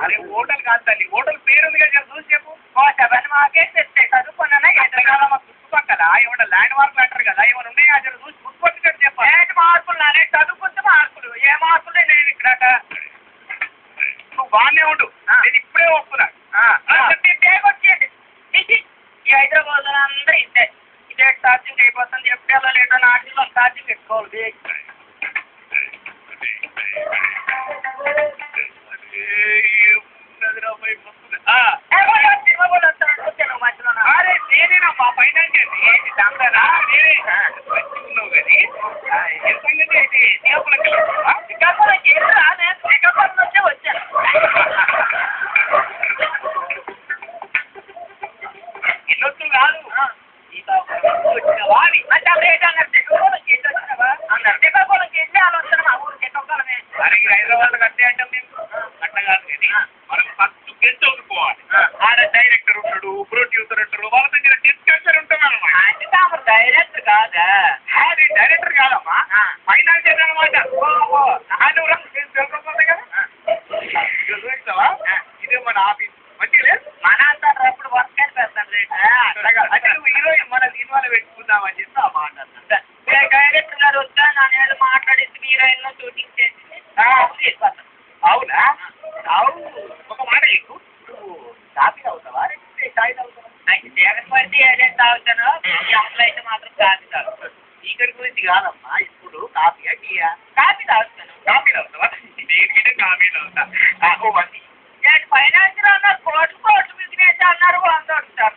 అరే హోటల్ కాదు తల్లి, హోటల్ పేరు ఉంది కదా చూసి చెప్పు. అవన్నీ మాకే తెస్తాయి చదువుకున్నా ఎంతకాలం చుట్టుపక్కల ఏమన్నా ల్యాండ్ మార్కులు అంటారు కదా, ఏమైనా ఉన్నాయా అసలు చూసి గుర్తుపట్టినట్టు చెప్పాలి. ఏంటి మార్కులు నానే చదువుకుంటే మార్కులు ఏ మార్కులు నేను ఇక్కడ నువ్వు బాగానే ఉండు, నేను ఇప్పుడే వస్తున్నా. వచ్చేయండి ఈ హైదరాబాద్ అందరూ ఇంతే ఇదే ఛార్జింగ్ అయిపోతుంది. ఎప్పుడెలా లేటో నాటిలో ఛార్జింగ్ పెట్టుకోవాలి. అరే నేనేనా మా ఫైనాన్స్ ఏంటి దండనా నేనే మంచిగున్నావు కానీ సంగతి అయితే శ్రీకాకుళంకి శ్రీకాకుళంకి వెళ్ళరా? నేను శ్రీకాకుళం నుంచే వచ్చాను. ఇల్లొచ్చు కాదు వచ్చినవా అని అంటే అప్పుడు ఏంటన్నారు శ్రీకాకుళంకి వెళ్ళి వచ్చినావా అన్నారు. శ్రీకాకుళంకి వెళ్ళి వాళ్ళు వస్తాను మా ఊరు శ్రీకాకుళమే. అరే హైదరాబాద్ కట్టే అంటాం మేము అట్లా కాదు కానీ మనం ఫస్ట్ గెస్ట్ చదువుకోవాలి. ఆడ డైరెక్టర్ ఉంటాడు, ప్రొడ్యూసర్ ఉంటారు, వాళ్ళ దగ్గర డిస్కషన్ ఉంటుంది అనమాట. అంటే తాము డైరెక్టర్ కాదా? అది డైరెక్టర్ కాదమ్మా, ఫైనాన్షియల్ అనమాట. తెలుసుకోవాలి కదా, చూస్తావా ఇదే మన ఆఫీస్ మంచిగా లేదు. మన అంటారు ఎప్పుడు వర్క్ అయిపోతాను రేట్ అంటే నువ్వు హీరోయిన్ మన సినిమాలో పెట్టుకుందామని చెప్పి ఆ మాట. డైరెక్టర్ గారు వచ్చా నేను మాట్లాడేసి హీరోయిన్ లో షూటింగ్ చేసి అవునా? అవును, ఒక మాట ఎక్కువ నువ్వు కాఫీ తాగుతావా లేకపోతే చాయ్ తాగుతావా? అయితే జగన్ పడితే ఏదైతే తాగుతానో ఈ అమలు అయితే మాత్రం కాఫీ తాగుతాను. ఇక్కడ గురించి కాదమ్మా, ఇప్పుడు కాఫీయా టీయా? కాఫీ తాగుతాను. కాఫీ తాగుతావా? దేనికంటే కాఫీ తాగుతా. ఓ మంది నేను ఫైనాన్స్ అన్నారు కోట్లు బిజినెస్ అన్నారు 100 అడుగుతారు.